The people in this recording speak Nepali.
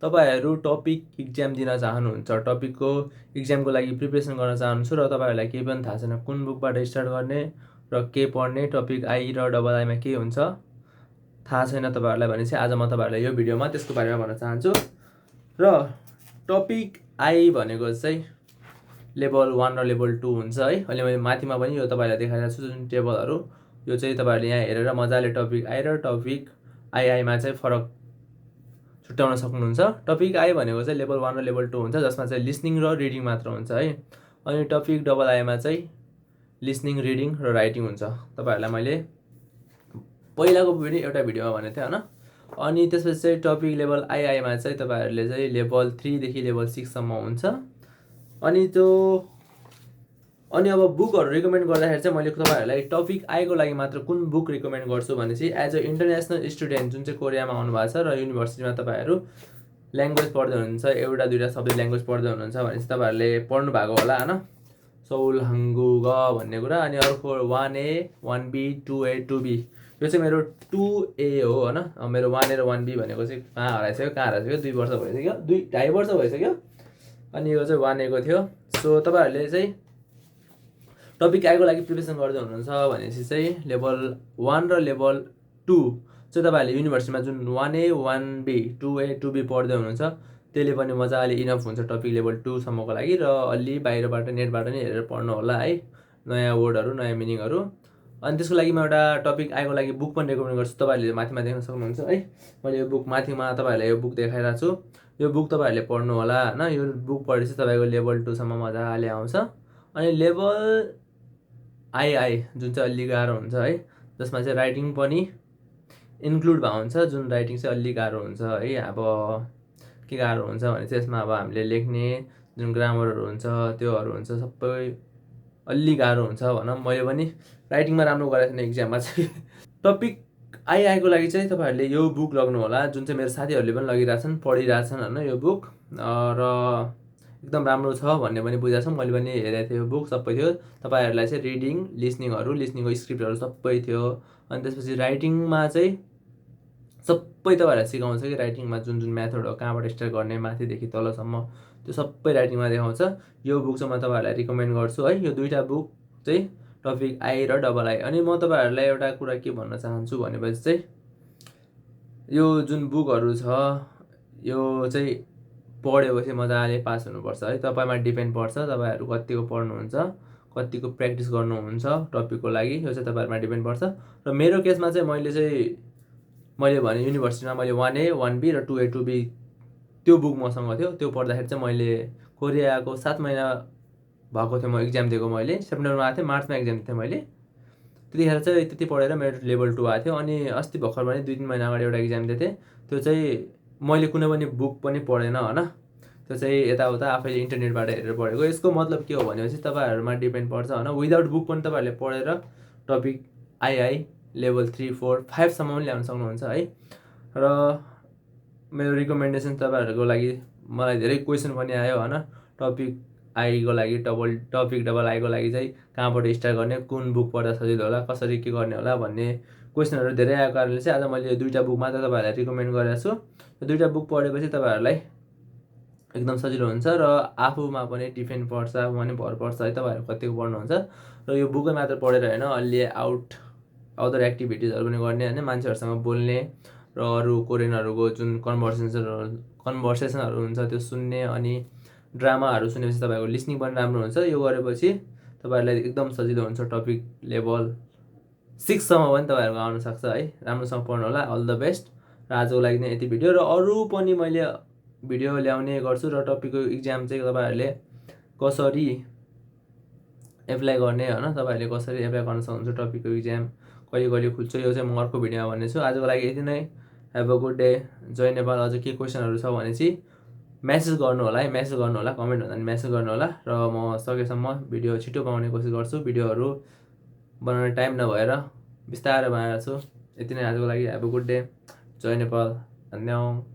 तपाईहरु टपिक एक्जाम दिन चाहनुहुन्छ, टपिकको एक्जामको लागि प्रिपरेसन गर्न चाहनुहुन्छ र तपाईहरुलाई केही पनि थाहा छैन कुन बुकबाट स्टार्ट गर्ने र के पढ्ने, टपिक आई र डबल आईमा के हुन्छ थाहा छैन तपाईहरुलाई भने चाहिँ आज म तपाईहरुलाई यो भिडियोमा त्यसको बारेमा भन्न चाहन्छु। र टपिक आई भनेको चाहिँ लेभल 1 र लेभल 2 हुन्छ है। अहिले मैले माथिमा पनि यो तपाईहरुलाई देखाइरहेको छु जुन टेबलहरु, यो चाहिँ तपाईहरुले यहाँ हेरेर मजाले टपिक आई र टपिक आईमा चाहिँ फरक छुट्याउन सक्नुहुन्छ। टपिक आई भनेको चाहिँ लेभल 1 र लेभल 2 हुन्छ जसमा चाहिँ लिसनिङ र रिडिङ मात्र हुन्छ है। अनि टपिक डबल आईमा चाहिँ लिसनिङ, रिडिङ र राइटिङ हुन्छ। तपाईहरुलाई मैले पहिलाको पनि एउटा भिडियोमा भनेको थिएँ हैन। अनि त्यसपछि चाहिँ टपिक लेभल आईमा चाहिँ तपाईहरुले चाहिँ लेभल 3 देखि लेभल 6 सम्म हुन्छ। अनि अब बुकहरु रिकमेन्ड गर्दाखेरि चाहिँ मैले तपाईहरुलाई टपिक आई को लागि मात्र कुन बुक रिकमेन्ड गर्छु भने चाहिँ एज अ इन्टरनेसनल स्टुडेन्ट जुन चाहिँ कोरियामा आउनु भएको छ र युनिभर्सिटीमा तपाईहरु ल्याङ्ग्वेज पढ्दै हुनुहुन्छ, एउटा दुईटा सबै ल्याङ्ग्वेज पढ्दै हुनुहुन्छ भने चाहिँ तपाईहरुले पढ्नु भएको होला हैन, सौल हाङ्गुग भन्ने कुरा। अनि अर्को 1A 1B 2A 2B, यो चाहिँ मेरो 2A हो हैन। मेरो 1A र 1B भनेको चाहिँ कहाँ हराइसक्यो 2 वर्ष भइसक्यो, 2.5 वर्ष भइसक्यो। अनि यो चाहिँ 1A को थियो। सो तपाईहरुले चाहिँ टपिक आई को लागि प्रिपरेसन गर्दै हुनुहुन्छ भनेपछि चाहिँ लेभल 1 र लेभल 2 चाहिँ तपाईहरुले युनिभर्सिटीमा जुन 1A 1B 2A 2B पढ्दै हुनुहुन्छ त्यसले पनि मजाले इनफ हुन्छ टपिक लेभल 2 सम्मको लागि। र अलि बाहिरबाट नेटबाट नै हेरेर पढ्नु होला है, नयाँ वर्डहरु नयाँ मिनिङहरु। अनि त्यसको लागि म एउटा टपिक आई को लागि बुक पनि रेकमेन्ड गर्छु, तपाईहरुले माथिमा देख्न सक्नुहुन्छ है। मैले यो बुक माथिमा तपाईहरुलाई यो बुक देखाइरहेको छु, यो बुक तपाईहरुले पढ्नु होला हैन। यो बुक पढेपछि तपाईको लेभल 2 सम्म मजाले आउँछ। अनि लेभल आई जुन चाहिँ अलि गाह्रो हुन्छ है, जसमा चाहिँ राइटिङ पनि इन्क्लुड भएको हुन्छ, जुन राइटिङ चाहिँ अलि गाह्रो हुन्छ है। अब के गाह्रो हुन्छ भने चाहिँ यसमा अब हामीले लेख्ने जुन ग्रामरहरु हुन्छ त्योहरु हुन्छ सबै अलि गाह्रो हुन्छ भनौँ। मैले पनि राइटिङमा राम्रो गरेको थिएन एक्जाममा चाहिँ। टपिक आई को लागि चाहिँ तपाईहरुले यो बुक लग्नु होला जुन चाहिँ मेरो साथीहरुले पनि लगिरहेछन्, पढिरहेछन् हैन। यो बुक र एकदम राम्रो छ भन्ने पनि बुझाएको छ, मैले पनि हेरेको थिएँ, यो बुक सबै थियो। तपाईहरुलाई चाहिँ रिडिङ, लिसनिङको स्क्रिप्टहरु सबै थियो। अनि त्यसपछि राइटिङमा चाहिँ सबै तपाईहरुलाई सिकाउँछ कि राइटिङमा जुन जुन मेथड हो, कहाँबाट स्टार्ट गर्ने माथिदेखि तलसम्म त्यो सबै राइटिङमा देखाउँछ। यो बुक चाहिँ म तपाईहरुलाई रिकमेन्ड गर्छु है। यो दुईटा बुक चाहिँ टपिक आई र डबल आई। अनि म तपाईहरुलाई एउटा कुरा के भन्न चाहन्छु भनेपछि चाहिँ यो जुन बुकहरु छ यो चाहिँ पढेपछि मजाले पास हुनुपर्छ है। तपाईमा डिपेन्ड पर्छ तपाईहरु कतिको पढ्नुहुन्छ, कतिको प्र्याक्टिस गर्नुहुन्छ टपिकको लागि, यो चाहिँ तपाईहरुमा डिपेन्ड पर्छ। र मेरो केसमा चाहिँ मैले भने युनिभर्सिटीमा मैले 1A 1B र 2A 2B त्यो बुक मसँग थियो। त्यो पढ्दाखेरि चाहिँ मैले कोरियाको 7 महिना भएको थियो, म एक्जाम दिएको। मैले सेप्टेम्बरमा आएको थिएँ, मार्चमा एक्जाम दिएको थिएँ मैले। त्यतिखेर चाहिँ त्यति पढेर मेरो लेभल 2 आएको थियो। अनि अस्ति भर्खर पनि 2-3 महिना अगाडि एउटा एक्जाम दिएको थिएँ, त्यो चाहिँ मैले कुनै पनि बुक पनि पढेन हैन। त्यो चाहिँ यताउता आफैले इन्टरनेटबाट हेरेर पढेको। यसको मतलब के हो भनेपछि तपाईहरुमा डिपेन्ड पर्छ हैन। विदाउट बुक पनि तपाईहरुले पढेर टपिक आई लेभल 3 4 5 सम्म पनि ल्याउन सक्नुहुन्छ है। र मेरो रिकमेन्डेसन तपाईहरुको लागि, मलाई धेरै क्वेशन पनि आयो हैन टपिक आई को लागि, टपिक डबल आई को लागि चाहिँ कहाँबाट स्टार्ट गर्ने, कुन बुक पढ्दा सजिलो होला, कसरी के गर्ने होला भन्ने क्वेशनहरु धेरै आएको कारणले चाहिँ आज मैले यो दुईटा बुक मात्र तपाईहरुलाई रिकमेन्ड गरेको छु। यो दुईटा बुक पढेपछि तपाईहरुलाई एकदम सजिलो हुन्छ र आफूमा पनि डिपेन्ड पर्छ, आफूमा पनि भर पर्छ है तपाईहरु कतिको पढ्नुहुन्छ। र यो बुकै मात्र पढेर हैन, अलि अदर एक्टिभिटिजहरु पनि गर्ने हैन, मान्छेहरुसँग बोल्ने र अरु कोरियनहरुको जुन कन्भर्सेसनहरु हुन्छ त्यो सुन्ने। अनि ड्रामाहरु सुनेपछि तपाईको लिसनिङ पनि राम्रो हुन्छ। यो गरेपछि तपाईहरुलाई एकदम सजिलो हुन्छ। टपिक लेभल 6 सम्म पनि तपाईहरुको आउन सक्छ है। राम्रोसँग पढ्नु होला। All the best. र आजको लागि नै यति भिडियो, र अरु पनि मैले भिडियो ल्याउने गर्छु। र टपिकको एक्जाम चाहिँ तपाईहरुले कसरी एप्लाई गर्ने हैन, तपाईहरुले कसरी एप्लाई गर्न सक्नुहुन्छ, टपिकको एक्जाम कहिले खुल्छ यो चाहिँ म अर्को भिडियोमा भन्नेछु। आजको लागि यति नै। Have a good day. जय नेपाल। अझ के क्वेशनहरु छ भने चाहिँ मेसेज गर्नु होला है, मेसेज गर्नु होला, कमेन्ट भन्दा नि मेसेज गर्नु होला। र म सकेसम्म भिडियो छिटो बनाउने कोसिस गर्छु। भिडियोहरु बनाउने टाइम नभएर बिस्तारै बनाइरहेको छु। यति नै आजको लागि। Have a good day. जय नेपाल। धन्यवाद।